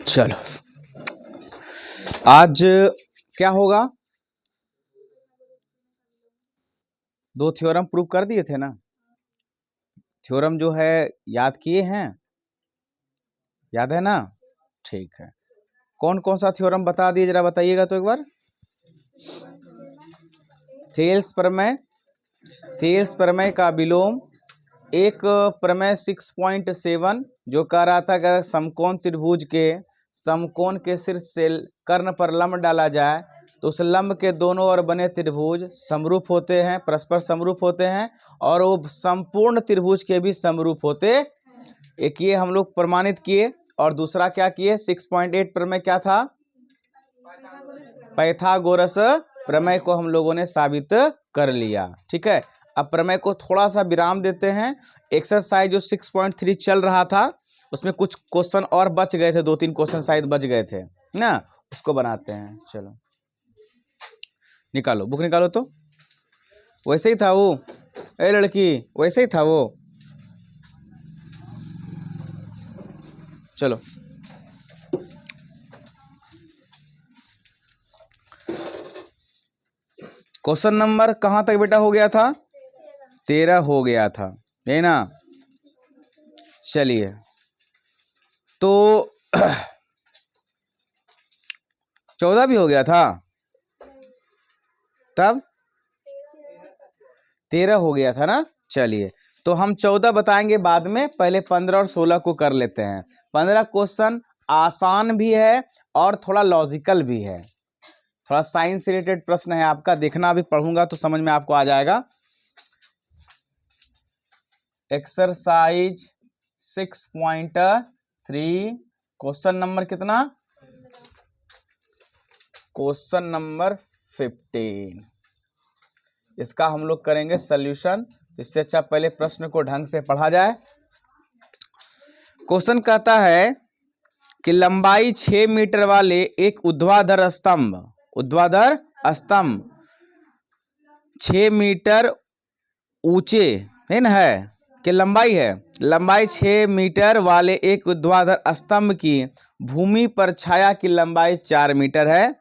चलो आज क्या होगा, दो थ्योरम प्रूव कर दिए थे ना। थ्योरम जो है याद किए हैं, याद है ना। ठीक है, कौन कौन सा थ्योरम बता दिए जरा बताइएगा तो एक बार। थेल्स प्रमेय, थेल्स प्रमेय का विलोम, एक प्रमेय 6.7 जो कह रहा था कि समकोण त्रिभुज के समकोण के शीर्ष से कर्ण पर लंब डाला जाए तो उस लंब के दोनों ओर बने त्रिभुज समरूप होते हैं, परस्पर समरूप होते हैं और वो संपूर्ण त्रिभुज के भी समरूप होते। एक ये हम लोग प्रमाणित किए और दूसरा क्या किए, 6.8 प्रमेय क्या था, पाइथागोरस प्रमेय को हम लोगों ने साबित कर लिया। ठीक है, अब प्रमेय को थोड़ा सा विराम देते हैं। एक्सरसाइज जो 6.3 चल रहा था उसमें कुछ क्वेश्चन और बच गए थे, 2-3 क्वेश्चन शायद बच गए थे ना, उसको बनाते हैं। चलो निकालो, बुक निकालो तो। वैसे ही था वो, ए लड़की वैसे ही था वो। चलो क्वेश्चन नंबर कहाँ तक बेटा हो गया था, 13 हो गया था, है ना। चलिए तो 14 भी हो गया था, तब 13 हो गया था ना। चलिए तो हम 14 बताएंगे बाद में, पहले 15 और 16 को कर लेते हैं। 15 क्वेश्चन आसान भी है और थोड़ा लॉजिकल भी है, थोड़ा साइंस रिलेटेड प्रश्न है आपका, देखना अभी पढ़ूंगा तो समझ में आपको आ जाएगा। एक्सरसाइज 6.3 क्वेश्चन नंबर कितना, क्वेश्चन नंबर 15। इसका हम लोग करेंगे सॉल्यूशन, इससे अच्छा पहले प्रश्न को ढंग से पढ़ा जाए। क्वेश्चन कहता है कि लंबाई 6 मीटर वाले एक ऊर्ध्वाधर स्तंभ, ऊर्ध्वाधर स्तंभ 6 मीटर ऊंचे है ना, है कि लंबाई है, लंबाई 6 मीटर वाले एक ऊर्ध्वाधर स्तंभ की भूमि पर छाया की लंबाई 4 मीटर है,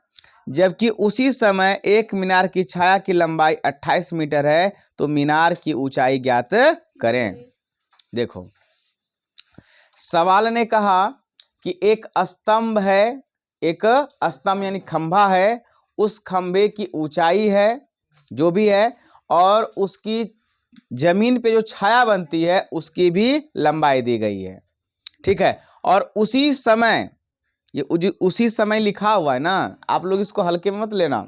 जबकि उसी समय एक मीनार की छाया की लंबाई 28 मीटर है, तो मीनार की ऊंचाई ज्ञात करें। देखो सवाल ने कहा कि एक स्तंभ है, एक स्तंभ यानी खंभा है, उस खंभे की ऊंचाई है जो भी है और उसकी जमीन पे जो छाया बनती है उसकी भी लंबाई दी गई है। ठीक है, और उसी समय, ये उसी समय लिखा हुआ है ना, आप लोग इसको हल्के में मत लेना,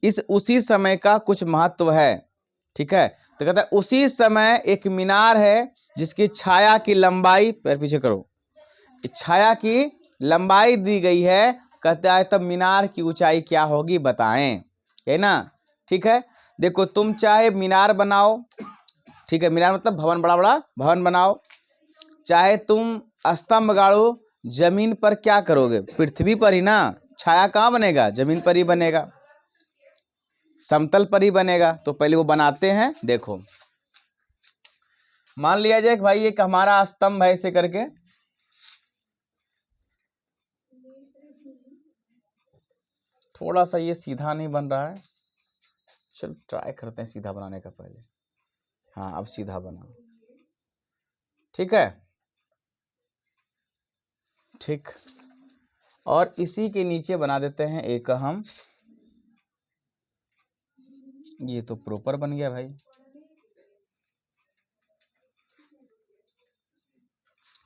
इस उसी समय का कुछ महत्व है। ठीक है, तो कहता है उसी समय एक मीनार है जिसकी छाया की लंबाई, पैर पीछे करो, छाया की लंबाई दी गई है, कहता है तब मीनार की ऊंचाई क्या होगी बताएं, है ना। ठीक है, देखो तुम चाहे मीनार बनाओ, ठीक है, मीनार मतलब भवन, बड़ा बड़ा भवन बनाओ, चाहे तुम स्तंभ गाड़ो, जमीन पर क्या करोगे, पृथ्वी पर ही ना, छाया कहाँ बनेगा, जमीन पर ही बनेगा, समतल पर ही बनेगा। तो पहले वो बनाते हैं। देखो मान लिया जाए कि भाई एक हमारा स्तंभ है, ऐसे करके थोड़ा सा ये सीधा नहीं बन रहा है, चलो ट्राई करते हैं सीधा बनाने का पहले। हाँ अब सीधा बना, ठीक है, ठीक। और इसी के नीचे बना देते हैं एक हम, ये तो प्रॉपर बन गया भाई।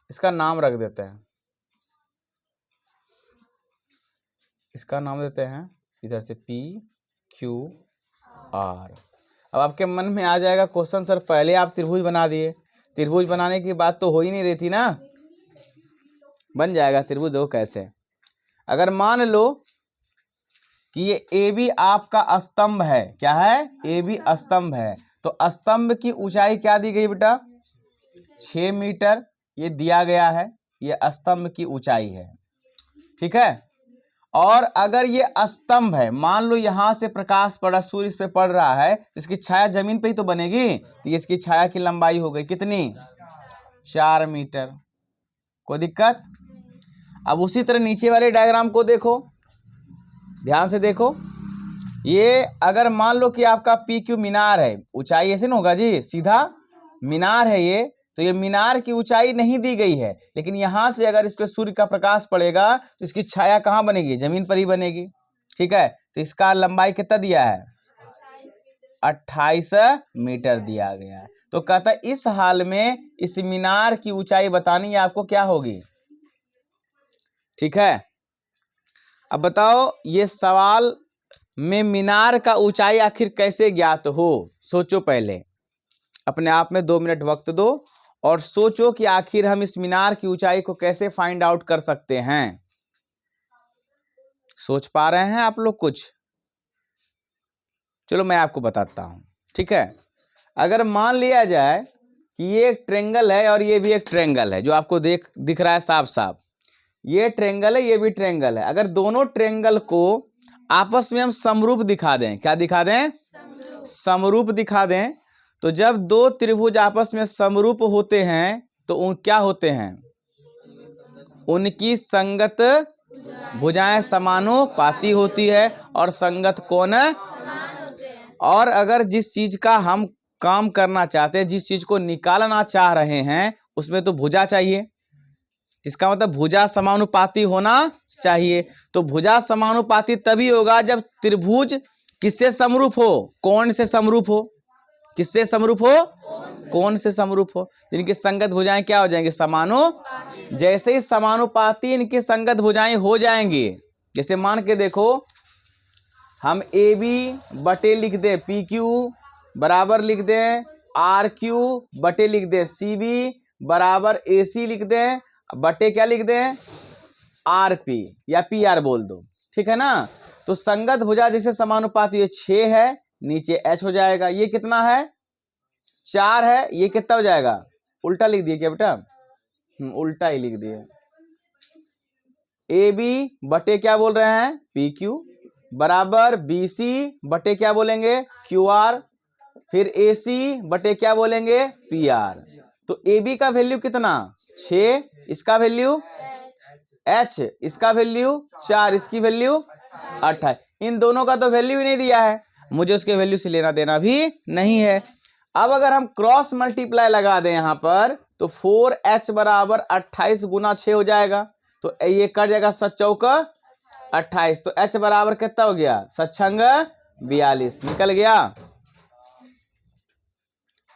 इसका नाम रख देते हैं, इसका नाम देते हैं इधर से PQR। अब आपके मन में आ जाएगा क्वेश्चन, सर पहले आप त्रिभुज बना दिए, त्रिभुज बनाने की बात तो हो ही नहीं रही थी ना। बन जाएगा त्रिभुज, दो कैसे, अगर मान लो कि ये AB आपका स्तंभ है, क्या है, AB स्तंभ है, तो स्तंभ की ऊंचाई क्या दी गई बेटा, 6 मीटर, ये दिया गया है, ये स्तंभ की ऊंचाई है। ठीक है, और अगर ये स्तंभ है, मान लो यहां से प्रकाश पड़ा, सूर्य इस पे पड़ रहा है, इसकी छाया जमीन पे ही तो बनेगी, तो इसकी छाया की लंबाई हो गई कितनी, 4 मीटर। कोई दिक्कत। अब उसी तरह नीचे वाले डायग्राम को देखो, ध्यान से देखो। ये अगर मान लो कि आपका पी क्यू मीनार है, ऊंचाई ऐसे ना होगा जी, सीधा मीनार है ये, तो ये मीनार की ऊंचाई नहीं दी गई है, लेकिन यहां से अगर इस पे सूर्य का प्रकाश पड़ेगा तो इसकी छाया कहाँ बनेगी, जमीन पर ही बनेगी। ठीक है, तो इसका लंबाई कितना दिया है, 28 मीटर दिया गया है। तो कहता है इस हाल में इस मीनार की ऊंचाई बतानी है आपको, क्या होगी। ठीक है, अब बताओ ये सवाल में मीनार का ऊंचाई आखिर कैसे ज्ञात हो। सोचो, पहले अपने आप में 2 मिनट वक्त दो और सोचो कि आखिर हम इस मीनार की ऊंचाई को कैसे फाइंड आउट कर सकते हैं। सोच पा रहे हैं आप लोग कुछ? चलो मैं आपको बताता हूं। ठीक है, अगर मान लिया जाए कि ये एक ट्रेंगल है और ये भी एक ट्रेंगल है, जो आपको दिख रहा है साफ साफ, ये ट्रेंगल है, ये भी ट्रेंगल है। अगर दोनों ट्रेंगल को आपस में हम समरूप दिखा दें, क्या दिखा दें, समरूप दिखा दें, तो जब दो त्रिभुज आपस में समरूप होते हैं तो क्या होते हैं, उनकी संगत भुजाएं समानुपाती होती है और संगत कोण। और अगर जिस चीज का हम काम करना चाहते हैं, जिस चीज को निकालना चाह रहे हैं, उसमें तो भुजा चाहिए, इसका मतलब भुजा समानुपाती होना चाहिए। तो भुजा समानुपाती तभी होगा जब त्रिभुज किससे समरूप हो, कोण से समरूप हो। किससे समरूप हो, कोण से समरूप हो। इनकी संगत भुजाएं क्या हो जाएंगी, समानुपाती। जैसे ही समानुपाती इनकी संगत भुजाएं हो जाएंगी, जैसे मान के देखो, हम ए बी बटे लिख दे पी क्यू बराबर लिख दें आर क्यू बटे लिख दे सी बी बराबर ए सी लिख दें बटे क्या लिख दें आर पी या पी आर बोल दो। ठीक है ना, तो संगत भुजा जैसे समानुपाती, ये 6 है, नीचे h हो जाएगा। ये कितना है, 4 है, ये कितना हो जाएगा, उल्टा लिख दिए क्या बेटा, उल्टा ही लिख दिए। ए बी बटे क्या बोल रहे हैं, पी क्यू बराबर बी सी बटे क्या बोलेंगे, क्यू आर, फिर ए सी बटे क्या बोलेंगे, पी आर। तो ए बी का वैल्यू कितना, 6, इसका वैल्यू h, इसका वैल्यू 4, इसकी वैल्यू 28। इन दोनों का तो वैल्यू ही नहीं दिया है, मुझे उसके वैल्यू से लेना देना भी नहीं है। अब अगर हम क्रॉस मल्टीप्लाई लगा दें यहां पर, तो 4h बराबर 28 गुना 6 हो जाएगा, तो ये कट जाएगा 7 चौका 28, तो h बराबर कितना हो गया, 7 42 निकल गया।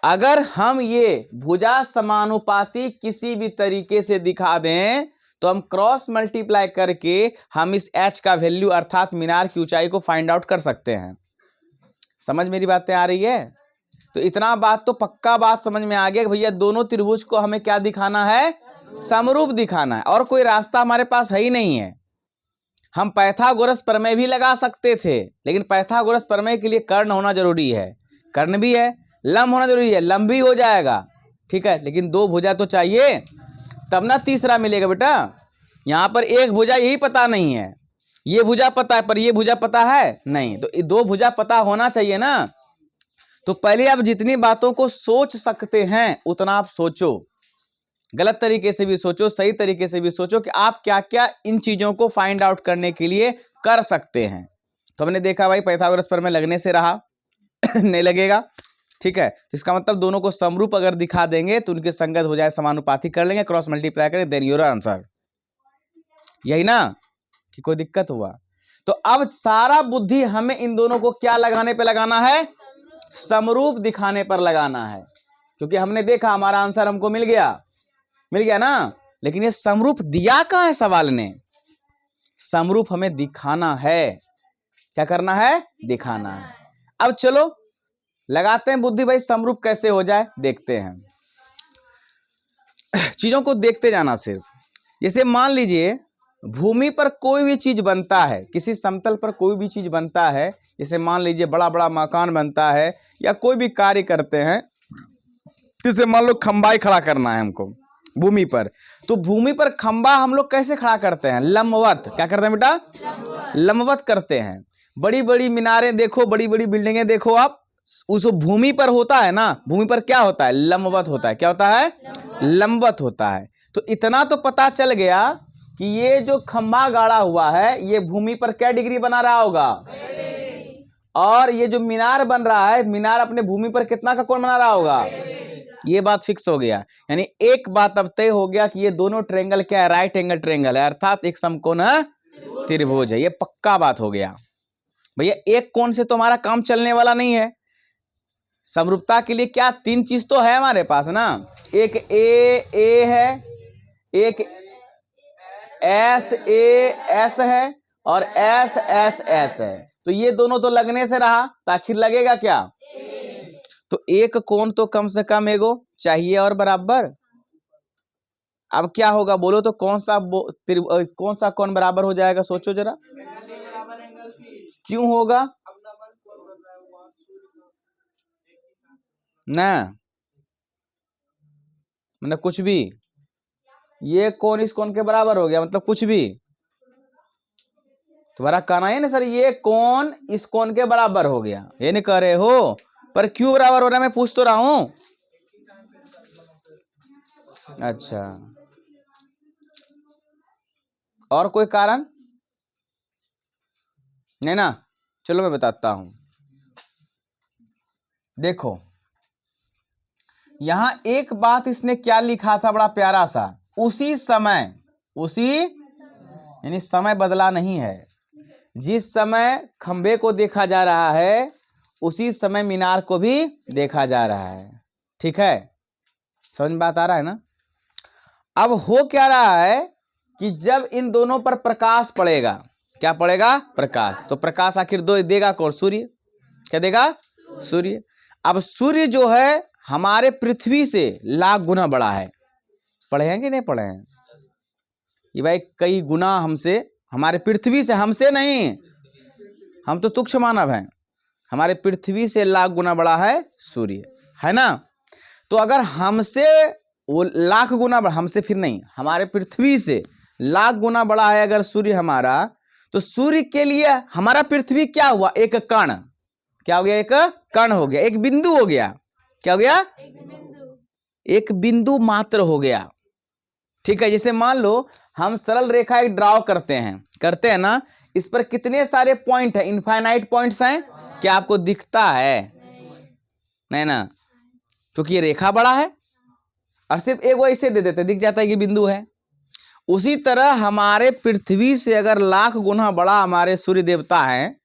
अगर हम ये भुजा समानुपाती किसी भी तरीके से दिखा दें, तो हम क्रॉस मल्टीप्लाई करके हम इस h का वैल्यू अर्थात मीनार की ऊंचाई को फाइंड आउट कर सकते हैं। समझ मेरी बातें आ रही है? तो इतना बात तो पक्का बात समझ में आ गया कि भैया दोनों त्रिभुज को हमें क्या दिखाना है, समरूप दिखाना है, और कोई रास्ता हमारे पास है ही नहीं है। हम पाइथागोरस प्रमेय भी लगा सकते थे, लेकिन पाइथागोरस प्रमेय के लिए कर्ण होना जरूरी है, कर्ण भी है, लंब होना जरूरी है, लंब भी हो जाएगा। ठीक है, लेकिन 2 भुजा तो चाहिए, तब ना तीसरा मिलेगा बेटा। यहां पर एक भुजा यही पता नहीं है, ये भुजा पता है पर ये भुजा पता है नहीं, तो 2 भुजा पता होना चाहिए ना। तो पहले आप जितनी बातों को सोच सकते हैं उतना आप सोचो, गलत तरीके से भी सोचो, सही तरीके से भी सोचो कि आप क्या क्या इन चीजों को फाइंड आउट करने के लिए कर सकते हैं। तो हमने देखा भाई पाइथागोरस प्रमेय लगने से रहा नहीं लगेगा। ठीक है, तो इसका मतलब दोनों को समरूप अगर दिखा देंगे तो उनकी संगत हो जाए, समानुपाती कर लेंगे, क्रॉस मल्टीप्लाई करें, देन योर आंसर। यही ना, कि कोई दिक्कत हुआ? तो अब सारा बुद्धि हमें इन दोनों को क्या लगाने पे लगाना है, समरूप दिखाने पर लगाना है, क्योंकि हमने देखा हमारा आंसर हमको मिल गया ना। लेकिन ये समरूप दिया कहां है, सवाल ने समरूप हमें दिखाना है। क्या करना है, दिखाना है। अब चलो लगाते हैं बुद्धि भाई, समरूप कैसे हो जाए देखते हैं। चीजों को देखते जाना सिर्फ। जैसे मान लीजिए भूमि पर कोई भी चीज बनता है, किसी समतल पर कोई भी चीज बनता है, जैसे मान लीजिए बड़ा बड़ा मकान बनता है या कोई भी कार्य करते हैं, जैसे मान लो खंबाई खड़ा करना है हमको भूमि पर, तो भूमि पर खंबा हम लोग कैसे खड़ा करते हैं, लंबवत। क्या करते हैं बेटा, लंबवत करते हैं। बड़ी बड़ी मीनारें देखो, बड़ी बड़ी बिल्डिंगें देखो आप, उस भूमि पर होता है ना, भूमि पर क्या होता है, लंबवत होता है। क्या होता है, लंबवत होता है। तो इतना तो पता चल गया कि ये जो खंभा गाड़ा हुआ है ये भूमि पर क्या डिग्री बना रहा होगा, और ये जो मीनार बन रहा है मीनार अपने भूमि पर कितना का कोण बना रहा होगा, ये बात फिक्स हो गया। यानी एक बात अब तय हो गया कि ये दोनों ट्रायंगल क्या है, राइट एंगल ट्रायंगल है, अर्थात एक समकोण त्रिभुज है। ये पक्का बात हो गया। भैया एक कोण से तो हमारा काम चलने वाला नहीं है, समरूपता के लिए क्या तीन चीज तो है हमारे पास ना, एक ए है, एक एस ए एस है, और एस एस एस है। तो ये दोनों तो लगने से रहा, तो आखिर लगेगा क्या, तो एक कोण तो कम से कम एगो चाहिए और बराबर। अब क्या होगा बोलो तो कौन सा कोण बराबर हो जाएगा, सोचो जरा, क्यों होगा ना, मतलब कुछ भी, ये कोण इस कोण के बराबर हो गया, मतलब कुछ भी। तुम्हारा कहना है ना सर ये कोण इस कोण के बराबर हो गया, ये नहीं कह रहे हो, पर क्यों बराबर हो रहा है मैं पूछ तो रहा हूं। अच्छा, और कोई कारण नहीं ना, चलो मैं बताता हूं। देखो यहां एक बात इसने क्या लिखा था बड़ा प्यारा सा, उसी समय, उसी यानी समय बदला नहीं है, जिस समय खंबे को देखा जा रहा है उसी समय मीनार को भी देखा जा रहा है। ठीक है, समझ में बात आ रहा है ना। अब हो क्या रहा है कि जब इन दोनों पर प्रकाश पड़ेगा, क्या पड़ेगा, प्रकाश, तो प्रकाश आखिर दो देगा कौन, सूर्य, क्या देगा, सूर्य। अब सूर्य जो है हमारे पृथ्वी से लाख गुना बड़ा है, पढ़े हैं कि नहीं पढ़े हैं, ये भाई कई गुना हमसे, हमारे पृथ्वी से, हमसे नहीं, हम तो तुच्छ मानव हैं, हमारे पृथ्वी से लाख गुना बड़ा है सूर्य, है ना। तो अगर हमसे वो लाख गुना बड़ा, हमसे फिर नहीं, हमारे पृथ्वी से लाख गुना बड़ा है अगर सूर्य हमारा, तो सूर्य के लिए हमारा पृथ्वी क्या हुआ, एक कण, क्या हो गया, एक कण हो गया, एक बिंदु हो गया, क्या हो गया, एक बिंदु मात्र हो गया। ठीक है, जैसे मान लो हम सरल रेखा एक ड्रॉ करते हैं ना, इस पर कितने सारे पॉइंट है, इनफाइनाइट पॉइंट्स हैं, क्या आपको दिखता है, नहीं ना, क्योंकि ये रेखा बड़ा है, और सिर्फ एक वो ऐसे दे देते दिख जाता है कि बिंदु है। उसी तरह हमारे पृथ्वी से अगर लाख गुना बड़ा हमारे सूर्य देवता है,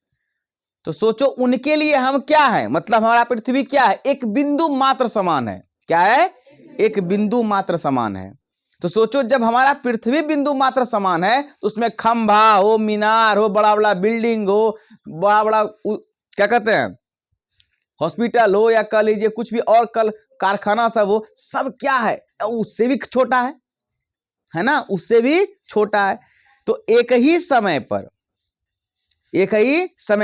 तो सोचो उनके लिए हम क्या है, मतलब हमारा पृथ्वी क्या है, एक बिंदु मात्र समान है, क्या है, एक बिंदु मात्र समान है। तो सोचो जब हमारा पृथ्वी बिंदु मात्र समान है तो उसमें खंभा हो, मीनार हो, बड़ा बड़ा बिल्डिंग हो, बड़ा बड़ा क्या कहते हैं हॉस्पिटल हो, या कह लीजिए कुछ भी और कल कारखाना सब हो, सब क्या है, उससे भी छोटा है ना, उससे भी छोटा है। तो एक ही समय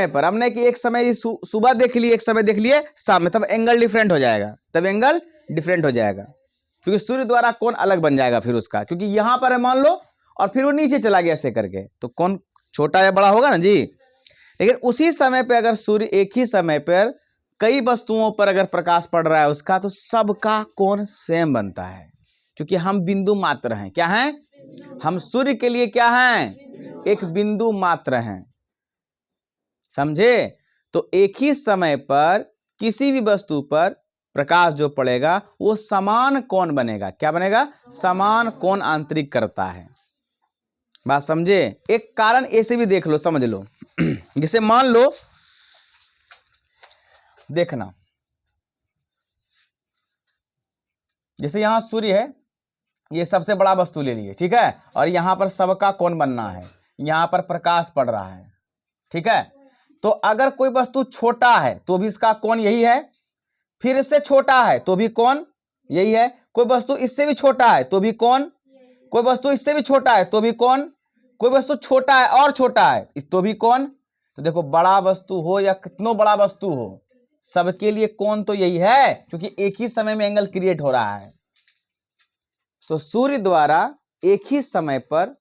पर हमने कि एक समय सुबह देख लिए, एक समय देख लिए शाम में, तब एंगल डिफरेंट हो जाएगा, क्योंकि सूर्य द्वारा कौन अलग बन जाएगा फिर उसका, क्योंकि यहां पर है मान लो और फिर वो नीचे चला गया ऐसे करके, तो कौन छोटा या बड़ा होगा ना जी। लेकिन उसी समय पे अगर सूर्य एक ही समय पर कई वस्तुओं पर अगर प्रकाश पड़ रहा है उसका, तो सबका कोण सेम बनता है, क्योंकि हम बिंदु मात्र हैं, क्या हैं, हम सूर्य के लिए क्या हैं, एक बिंदु मात्र हैं, समझे। तो एक ही समय पर किसी भी वस्तु पर प्रकाश जो पड़ेगा वो समान कोण बनेगा, क्या बनेगा, समान कोण आंतरिक करता है, बात समझे। एक कारण ऐसे भी देख लो, समझ लो जैसे मान लो, देखना जैसे यहां सूर्य है, ये सबसे बड़ा वस्तु ले लिए, ठीक है, और यहां पर सबका कोण बनना है, यहां पर प्रकाश पड़ रहा है, ठीक है। तो अगर कोई वस्तु छोटा है तो भी इसका कोण यही है, फिर इससे छोटा है तो भी कोण यही है, कोई वस्तु इससे भी छोटा है तो भी कोण, कोई वस्तु इससे भी छोटा है तो भी कोण, कोई वस्तु छोटा है और छोटा है तो भी कोण। तो देखो बड़ा वस्तु हो या कितनो बड़ा वस्तु हो, सबके लिए कोण तो यही है, क्योंकि एक ही समय में एंगल क्रिएट हो रहा है। तो सूर्य द्वारा एक ही समय पर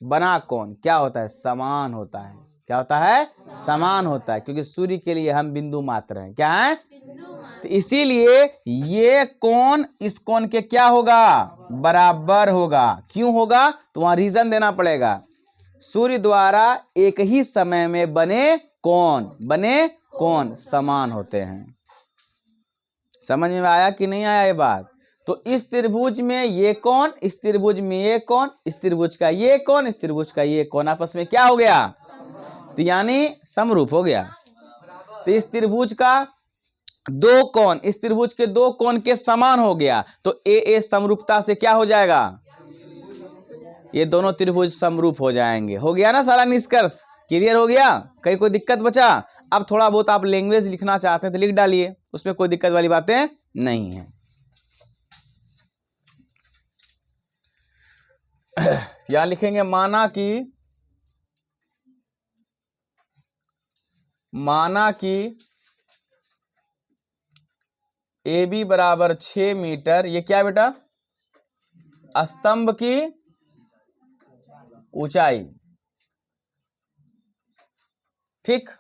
बना कोण क्या होता है, समान होता है, क्या होता है? समान होता है, क्योंकि सूर्य के लिए हम बिंदु मात्र हैं। क्या है? तो इसीलिए ये कोण इस कोण के क्या होगा? बराबर होगा। क्यों होगा? तो वहां रीजन देना पड़ेगा। सूर्य द्वारा एक ही समय में बने कोण समान होते हैं। समझ में आया कि नहीं आया ये बात? तो इस त्रिभुज में ये कोण, इस त्रिभुज में ये कोण, इस त्रिभुज का ये कोण, इस त्रिभुज का ये कोण आपस में क्या हो गया? तो यानी समरूप हो गया। तो इस त्रिभुज का दो कोण इस त्रिभुज के दो कोण के समान हो गया, तो ए समरूपता से क्या हो जाएगा? ये दोनों त्रिभुज समरूप हो जाएंगे। हो गया ना सारा निष्कर्ष? क्लियर हो गया? कहीं कोई दिक्कत बचा? अब थोड़ा बहुत आप लैंग्वेज लिखना चाहते हैं तो लिख डालिए, उसमें कोई दिक्कत वाली बातें नहीं है। यहां लिखेंगे माना कि ए बी बराबर 6 मीटर। ये क्या बेटा? स्तंभ की ऊंचाई। ठीक।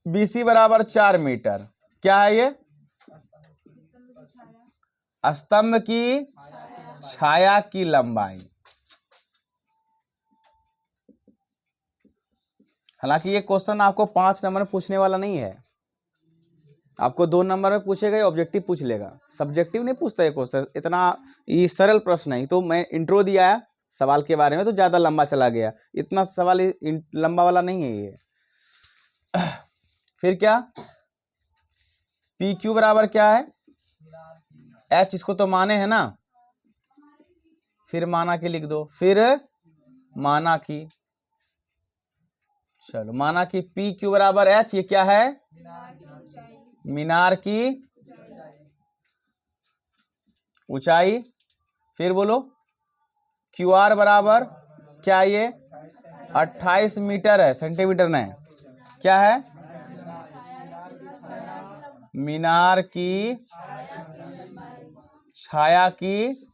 BC बराबर 4 मीटर। क्या है ये? स्तंभ की छाया की लंबाई। हालांकि ये क्वेश्चन आपको 5 नंबर में पूछने वाला नहीं है, आपको 2 नंबर में पूछेगा, ऑब्जेक्टिव पूछ लेगा, सब्जेक्टिव नहीं पूछता ये क्वेश्चन। इतना ये सरल प्रश्न है। तो मैं इंट्रो दिया है सवाल के बारे में, तो ज्यादा लंबा चला गया। इतना सवाल लंबा वाला नहीं है ये। फिर क्या? PQ बराबर क्या है? H, इसको तो माने है ना, फिर माना की लिख दो, फिर माना की। चलो, माना कि PQ बराबर H। ये क्या है? मीनार की ऊंचाई। फिर बोलो QR बराबर क्या? ये 28 मीटर है, सेंटीमीटर नहीं। क्या है? मीनार की छाया की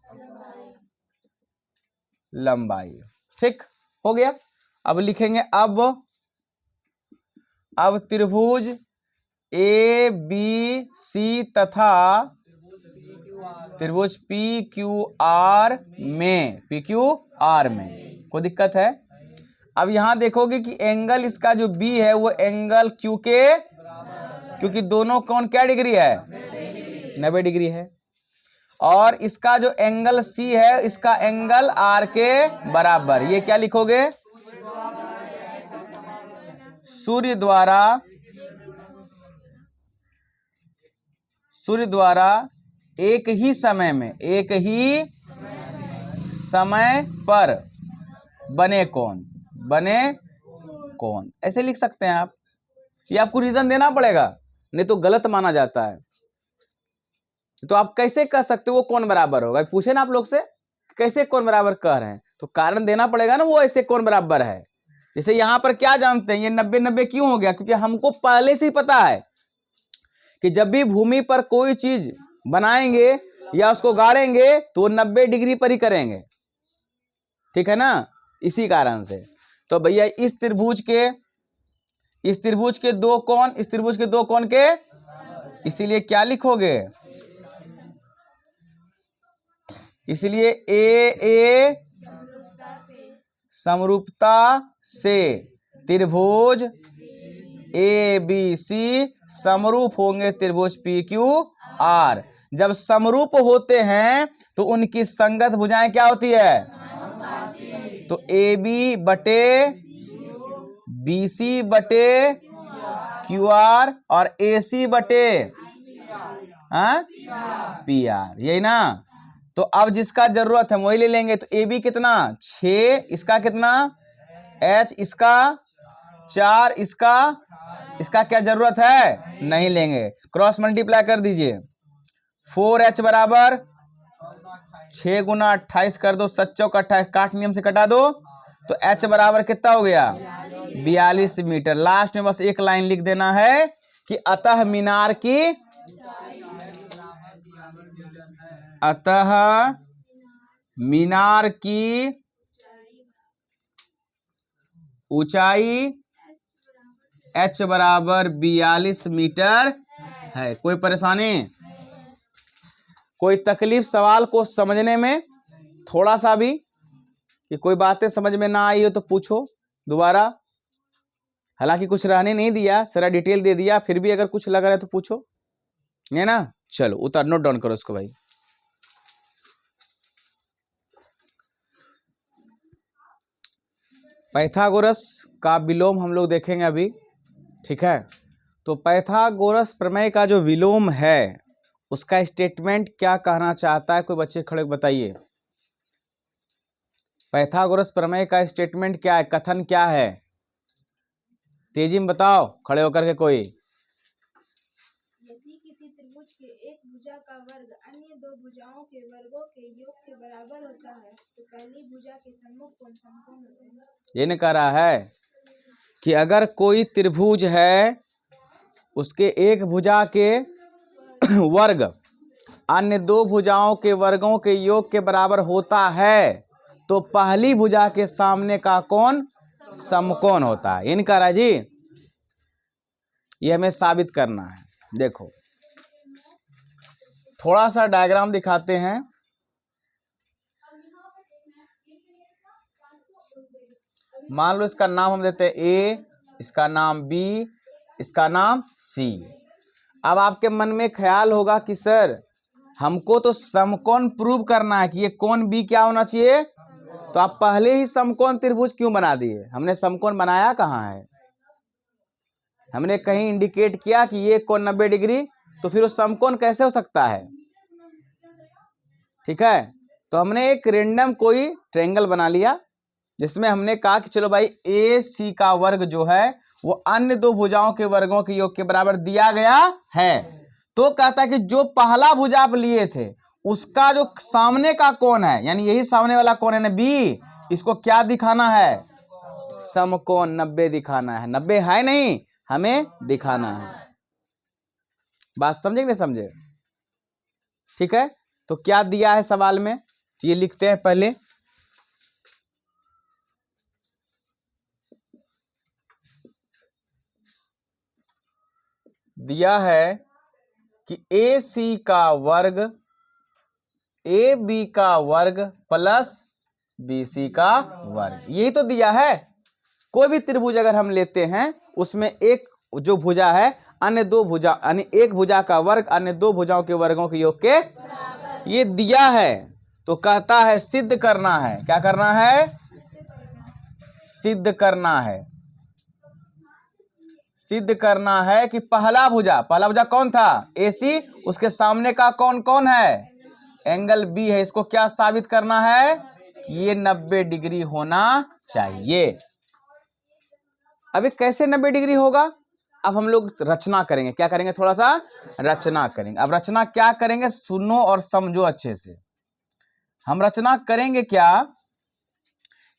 लंबाई। ठीक हो गया। अब लिखेंगे अब त्रिभुज ABC तथा त्रिभुज PQR में कोई दिक्कत है? अब यहां देखोगे कि एंगल इसका जो B है वो एंगल Q के, क्योंकि दोनों कोण क्या डिग्री है? 90 डिग्री है। और इसका जो एंगल C है, इसका एंगल R के बराबर। ये क्या लिखोगे? सूर्य द्वारा एक ही समय पर बने कोण ऐसे लिख सकते हैं आप। ये आपको रीजन देना पड़ेगा, नहीं तो गलत माना जाता है। तो आप कैसे कह सकते हो वो कोण बराबर होगा? पूछे ना आप लोग से, कैसे कोण बराबर कह रहे हैं, तो कारण देना पड़ेगा ना, वो ऐसे कोण बराबर है। जैसे यहां पर क्या जानते हैं, ये 90-90 क्यों हो गया? क्योंकि हमको पहले से ही पता है कि जब भी भूमि पर कोई चीज बनाएंगे या उसको गाड़ेंगे तो 90 डिग्री पर ही करेंगे। ठीक है ना? इसी कारण से तो भैया इस त्रिभुज के दो कोण, इस त्रिभुज के दो कोण के, इसीलिए क्या लिखोगे? इसलिए ए समरूपता से त्रिभुज ABC समरूप होंगे त्रिभुज PQR। जब समरूप होते हैं तो उनकी संगत भुजाएं क्या होती है? तो AB बटे BC बटे QR और AC बटे PR, यही ना? तो अब जिसका जरूरत है वही ले लेंगे। तो AB कितना? 6, इसका कितना? H, इसका 4, इसका क्या जरूरत है? नहीं लेंगे। क्रॉस मल्टीप्लाई कर दीजिए। 4H बराबर 6 गुना 28 कर दो, 7 चौक 28, काट नियम से कटा दो, तो H बराबर कितना हो गया? 42 मीटर। लास्ट में बस एक लाइन लिख देना है कि अतः मीनार की ऊंचाई h बराबर 42 मीटर है। कोई परेशानी, कोई तकलीफ सवाल को समझने में थोड़ा सा भी, कि कोई बातें समझ में ना आई हो तो पूछो दोबारा। हालांकि कुछ रहने नहीं दिया, सारा डिटेल दे दिया, फिर भी अगर कुछ लग रहा है तो पूछो, है ना। चलो उतर, नोट डाउन करो इसको भाई। पाइथागोरस का विलोम हम लोग देखेंगे अभी, ठीक है। तो पाइथागोरस प्रमेय का जो विलोम है उसका स्टेटमेंट क्या कहना चाहता है, कोई बच्चे खड़े बताइए। पाइथागोरस प्रमेय का स्टेटमेंट क्या है, कथन क्या है, तेजी में बताओ खड़े होकर के कोई। यदि किसी त्रिभुज के एक भुजा का वर्ग अन्य दो भुजाओं के वर्गों के योग के बराबर होता है तो पहली भुजा के सम्मुख कोण समकोण होते हैं। ये न कह रहा है कि अगर कोई त्रिभुज है उसके एक भुजा के वर्ग अन्य दो भुजाओं के वर्गों के योग के बराबर होता है तो पहली भुजा के सामने का कोण समकोण होता है। इनका रहा जी, ये हमें साबित करना है। देखो थोड़ा सा डायग्राम दिखाते हैं। मान लो इसका नाम हम देते हैं ए, इसका नाम बी, इसका नाम सी। अब आपके मन में ख्याल होगा कि सर हमको तो समकोण प्रूव करना है कि ये कोण बी क्या होना चाहिए, तो आप पहले ही समकोण त्रिभुज क्यों बना दिए। हमने समकोण बनाया कहाँ है, हमने कहीं इंडिकेट किया कि ये कोण 90 डिग्री, तो फिर वो समकोण कैसे हो सकता है। ठीक है, तो हमने एक रेंडम कोई ट्रायंगल बना लिया जिसमें हमने कहा कि चलो भाई ए सी का वर्ग जो है वो अन्य दो भुजाओं के वर्गों के योग के बराबर दिया गया है। तो कहता है कि जो पहला भुजा आप लिए थे उसका जो सामने का कोण है, यानी यही सामने वाला कोण है ना बी, इसको क्या दिखाना है, समकोण 90 दिखाना है। 90 है नहीं, हमें दिखाना है। बात समझे कि नहीं समझे। ठीक है, तो क्या दिया है सवाल में, ये लिखते हैं पहले। दिया है कि ए सी का वर्ग ए बी का वर्ग प्लस बी सी का वर्ग, यही तो दिया है। कोई भी त्रिभुज अगर हम लेते हैं उसमें एक जो भुजा है अन्य दो भुजा, यानी एक भुजा का वर्ग अन्य दो भुजाओं के वर्गों के योग के, ये दिया है। तो कहता है सिद्ध करना है। क्या करना है, सिद्ध करना है। सिद्ध करना है कि पहला भुजा कौन था, AC, उसके सामने का कौन कौन है, एंगल B है। इसको क्या साबित करना है, ये 90 डिग्री होना चाहिए। अभी कैसे 90 डिग्री होगा, अब हम लोग रचना करेंगे। क्या करेंगे, थोड़ा सा रचना करेंगे। अब रचना क्या करेंगे, सुनो और समझो अच्छे से। हम रचना करेंगे क्या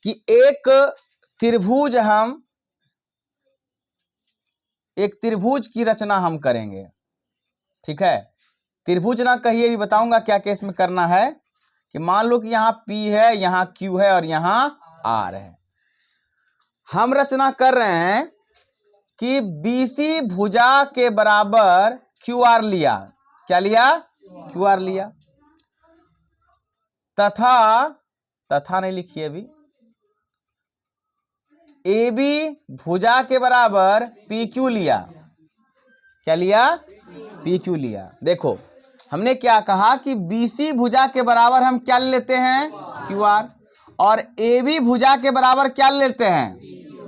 कि एक त्रिभुज की रचना हम करेंगे। ठीक है, त्रिभुज ना कहिए, भी बताऊंगा क्या केस में करना है। कि मान लो कि यहाँ P है, यहाँ Q है और यहाँ R है। हम रचना कर रहे हैं कि BC भुजा के बराबर QR लिया। क्या लिया, QR लिया। तथा नहीं लिखी अभी, AB भुजा के बराबर PQ लिया। क्या लिया, PQ लिया। देखो हमने क्या कहा कि BC भुजा के बराबर हम क्या लेते हैं, QR, और AB भुजा के बराबर क्या लेते हैं,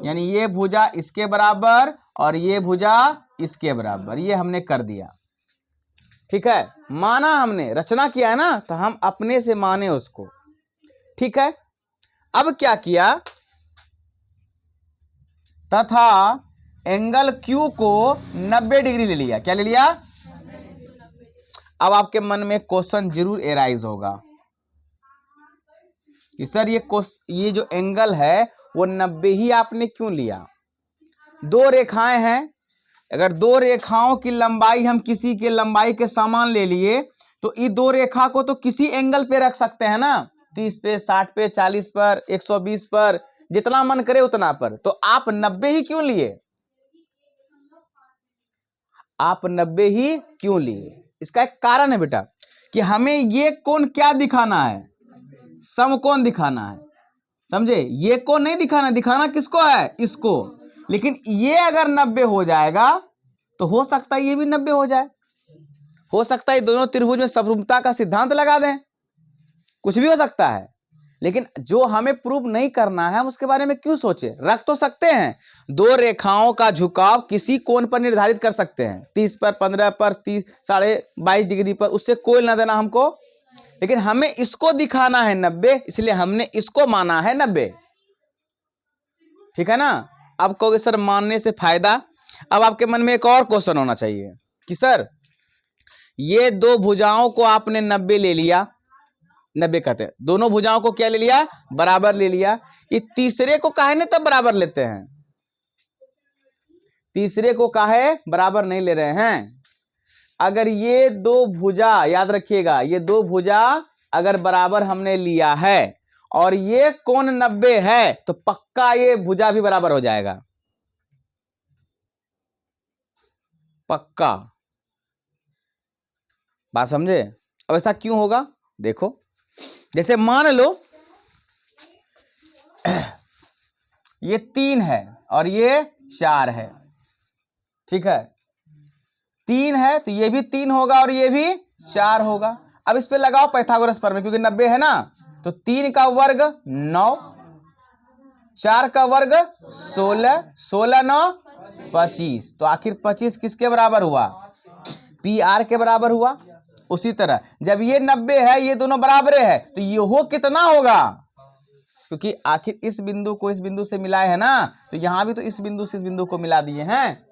यानी ये भुजा इसके बराबर और ये भुजा इसके बराबर। ये हमने कर दिया। ठीक है, माना हमने, रचना किया है ना, तो हम अपने से माने उसको। ठीक है, अब क्या किया, तथा एंगल Q को 90 डिग्री ले लिया। क्या ले लिया, अब आपके मन में क्वेश्चन जरूर एराइज होगा कि सर ये जो एंगल है वो 90 ही आपने क्यों लिया। दो रेखाएं हैं, अगर दो रेखाओं की लंबाई हम किसी के लंबाई के समान ले लिए तो ये दो रेखा को तो किसी एंगल पे रख सकते हैं ना, 30 पे, 60 पे, 40 पर, 120 पर, जितना मन करे उतना पर, तो आप 90 ही क्यों लिए? आप 90 ही क्यों लिए? इसका एक कारण है बेटा कि हमें ये कोण क्या दिखाना है? समकोण दिखाना है, समझे? ये कोण नहीं दिखाना, दिखाना किसको है? इसको। लेकिन ये अगर 90 हो जाएगा तो हो सकता है ये भी 90 हो जाए, हो सकता है दोनों त्रिभुज में समरूपता का सिद्धांत लगा दें, कुछ भी हो सकता है। लेकिन जो हमें प्रूव नहीं करना है हम उसके बारे में क्यों सोचे? रख तो सकते हैं, दो रेखाओं का झुकाव किसी कोण पर निर्धारित कर सकते हैं, 30 पर, 15 पर, 30, 22.5 डिग्री पर, उससे कोई ना देना हमको। लेकिन हमें इसको दिखाना है 90, इसलिए हमने इसको माना है 90। ठीक है ना? अब कहोगे सर मानने से फायदा। अब आपके मन में एक और क्वेश्चन होना चाहिए कि सर ये दो भुजाओं को आपने 90 ले लिया, 90 कहते हैं, दोनों भुजाओं को क्या ले लिया? बराबर ले लिया। ये तीसरे को काहे नहीं तब बराबर लेते हैं? तीसरे को काहे बराबर नहीं ले रहे हैं? अगर ये दो भुजा, याद रखिएगा, ये दो भुजा अगर बराबर हमने लिया है और ये कोण 90 है तो पक्का ये भुजा भी बराबर हो जाएगा, पक्का। बात समझे? अब ऐसा क्यों होगा? देखो, जैसे मान लो ये 3 है और ये 4 है, ठीक है? 3 है तो ये भी 3 होगा और ये भी 4 होगा। अब इस पे लगाओ पाइथागोरस प्रमेय, क्योंकि 90 है ना, तो 3 का वर्ग 9, 4 का वर्ग 16, 16 9 25, तो आखिर 25 किसके बराबर हुआ? पी आर के बराबर हुआ। उसी तरह जब ये 90 है, ये दोनों बराबर है, तो ये हो कितना होगा? क्योंकि आखिर इस बिंदु को इस बिंदु से मिलाए है ना, तो यहां भी तो इस बिंदु से इस बिंदु को मिला दिए हैं।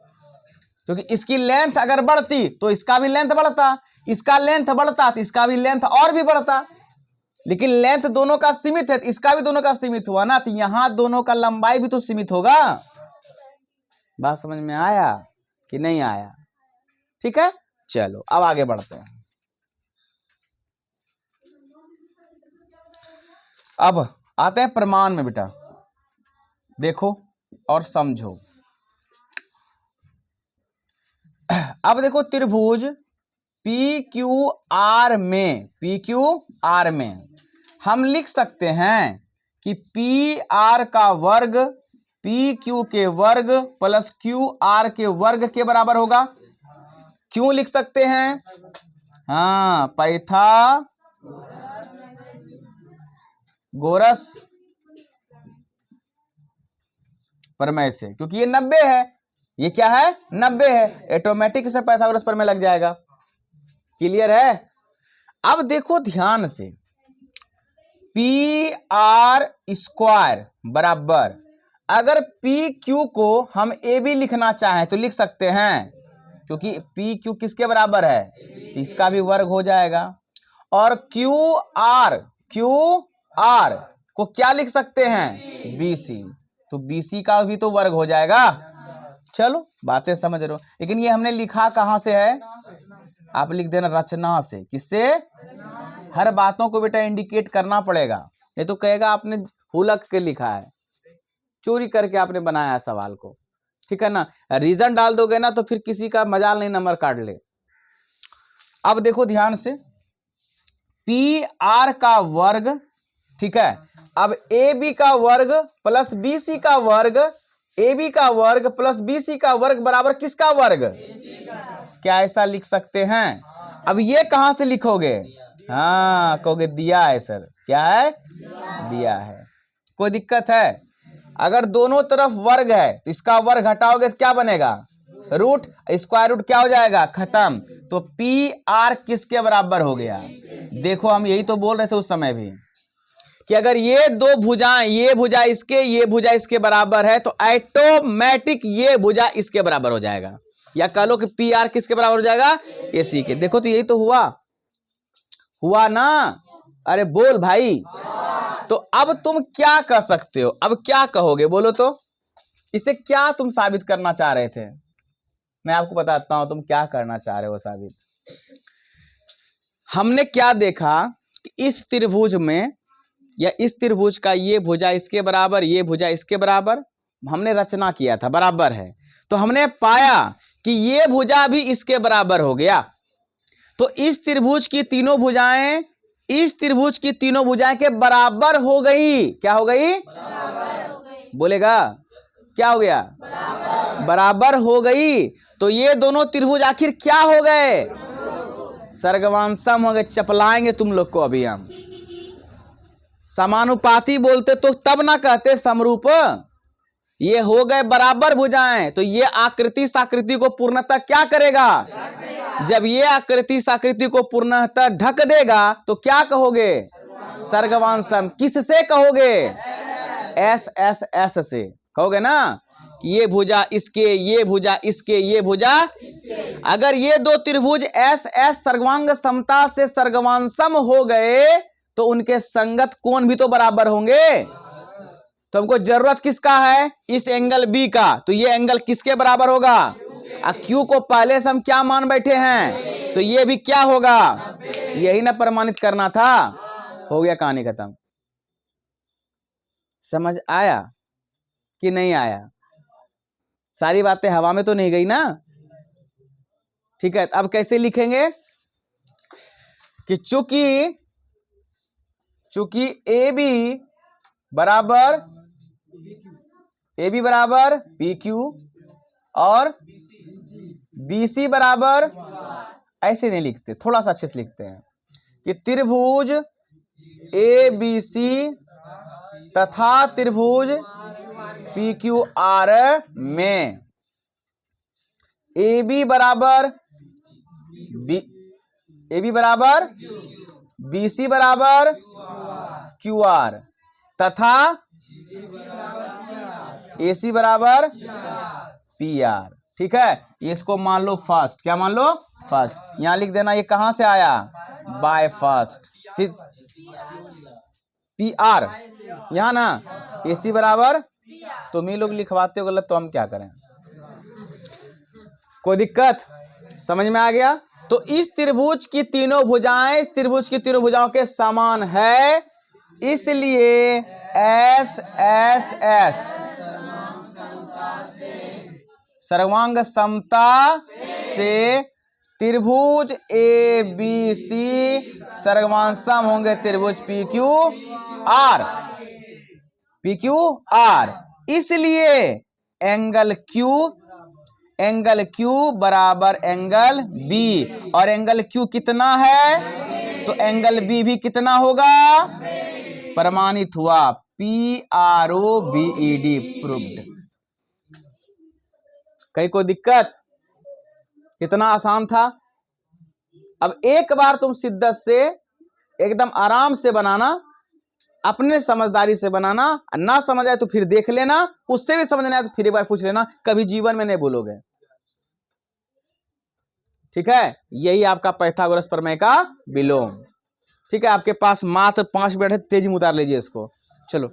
क्योंकि इसकी लेंथ अगर बढ़ती तो इसका भी लेंथ बढ़ता, इसका लेंथ बढ़ता तो इसका भी लेंथ और भी बढ़ता। लेकिन लेंथ दोनों का सीमित है, इसका भी दोनों का सीमित हुआ ना, तो यहां दोनों का लंबाई भी तो सीमित होगा। बात समझ में आया कि नहीं आया? ठीक है, चलो अब आगे बढ़ते हैं। अब आते हैं प्रमाण में बेटा, देखो और समझो। अब देखो त्रिभुज पी क्यू आर में, पी क्यू आर में हम लिख सकते हैं कि पी आर का वर्ग पी क्यू के वर्ग प्लस क्यू आर के वर्ग के बराबर होगा। क्यों लिख सकते हैं? हाँ, पाइथागोरस प्रमेय से, क्योंकि ये 90 है, ये क्या है? 90 है, ऑटोमेटिक से पाइथागोरस प्रमेय लग जाएगा। क्लियर है? अब देखो ध्यान से, पी आर स्क्वायर बराबर, अगर पी क्यू को हम ए बी लिखना चाहें तो लिख सकते हैं, क्योंकि पी क्यू किसके बराबर है? तो इसका भी वर्ग हो जाएगा। और क्यू आर को क्या लिख सकते हैं? बीसी, तो बीसी का भी तो वर्ग हो जाएगा। चलो बातें समझ रहे हो, लेकिन ये हमने लिखा कहां से है? आप लिख देना रचना से। किससे? हर बातों को बेटा इंडिकेट करना पड़ेगा, नहीं तो कहेगा आपने हुलक के लिखा है, चोरी करके आपने बनाया सवाल को। ठीक है ना? रीजन डाल दोगे ना तो फिर किसी का मजाल नहीं, नंबर काट ले। अब देखो ध्यान से, पी आर का वर्ग, ठीक है, अब ए बी का वर्ग प्लस बी सी का वर्ग, ए बी का वर्ग प्लस बी सी का वर्ग बराबर किसका वर्ग? क्या ऐसा लिख सकते हैं? अब ये कहां से लिखोगे? हाँ, कहोगे दिया है सर। क्या है? दिया है। कोई दिक्कत है? अगर दोनों तरफ वर्ग है तो इसका वर्ग हटाओगे तो क्या बनेगा? रूट, स्क्वायर रूट क्या हो जाएगा? खत्म। तो पी आर किसके बराबर हो गया? देखो हम यही तो बोल रहे थे उस समय भी कि अगर ये दो भुजाएं, ये भुजा इसके, ये भुजा इसके बराबर है तो ऑटोमेटिक ये भुजा इसके बराबर हो जाएगा। या कह लो कि पी आर किसके बराबर हो जाएगा? ए सी के। देखो तो यही तो हुआ ना? अरे बोल भाई। तो अब तुम क्या कह सकते हो? अब क्या कहोगे बोलो तो? इसे क्या तुम साबित करना चाह रहे थे? मैं आपको बताता हूं तुम क्या करना चाह रहे हो साबित। हमने क्या देखा कि इस त्रिभुज में या इस त्रिभुज का ये भुजा इसके बराबर, ये भुजा इसके बराबर, हमने रचना किया था, बराबर है। तो हमने पाया कि ये भुजा भी इसके बराबर हो गया। तो इस त्रिभुज की तीनों भुजाएं इस त्रिभुज की तीनों भुजाएं के बराबर हो गई। क्या हो गई? बराबर हो गई। बोलेगा क्या हो गया? बराबर हो गई। तो ये दोनों त्रिभुज आखिर क्या हो गए? सर्गवांसम हो गए। चपलाएंगे तुम लोग को अभी हम। समानुपाती बोलते तो तब ना कहते समरूप। ये हो गए बराबर भुजाएं। तो ये आकृति साकृति को पूर्णतः क्या करेगा? जब ये आकृति साकृति को पूर्णतः ढक देगा तो क्या कहोगे? सर्गवांसम। किससे कहोगे? एस एस एस से कहोगे ना कि ये भुजा इसके, ये भुजा इसके, ये भुजा। अगर ये दो त्रिभुज एस एस सर्वांग समता से सर्गवांसम हो गए तो उनके संगत कोण भी तो बराबर होंगे। तो हमको जरूरत किसका है? इस एंगल बी का। तो ये एंगल किसके बराबर होगा? क्यू को पहले से हम क्या मान बैठे हैं? तो ये भी क्या होगा? यही ना प्रमाणित करना था। हो गया, कहानी खत्म। समझ आया कि नहीं आया? सारी बातें हवा में तो नहीं गई ना? ठीक है, अब कैसे लिखेंगे कि चूंकि ए बी बराबर पी क्यू और बी सी बराबर, ऐसे नहीं लिखते, थोड़ा सा अच्छे से लिखते हैं कि त्रिभुज ए बी सी तथा त्रिभुज पी क्यू आर में ए बी बराबर बी सी बराबर क्यू आर तथा ए सी बराबर पी आर। ठीक है, इसको मान लो फर्स्ट। क्या मान लो? फर्स्ट। यहां लिख देना, ये कहां से आया? By first. पी आर यहां ना, ए सी बराबर। तुम ही लोग लिखवाते हो गलत, तो हम क्या करें? कोई दिक्कत? समझ में आ गया? तो इस त्रिभुज की तीनों भुजाएं इस त्रिभुज की तीनों भुजाओं के समान है, इसलिए एस एस एस सर्वांग समता से त्रिभुज ए बी सी सर्वांसम होंगे त्रिभुज पी क्यू आर। इसलिए एंगल क्यू बराबर एंगल बी, और एंगल क्यू कितना है? तो एंगल बी भी कितना होगा? प्रमाणित हुआ। PROVED proved. कहीं कोई दिक्कत? कितना आसान था। अब एक बार तुम शिद्दत से एकदम आराम से बनाना, अपने समझदारी से बनाना। ना समझ आए तो फिर देख लेना, उससे भी समझना है तो फिर एक बार पूछ लेना, कभी जीवन में नहीं भूलोगे। ठीक है, यही आपका पाइथागोरस प्रमेय का विलोम। ठीक है, आपके पास मात्र 5 मिनट है, तेजी में उतार लीजिए इसको। चलो।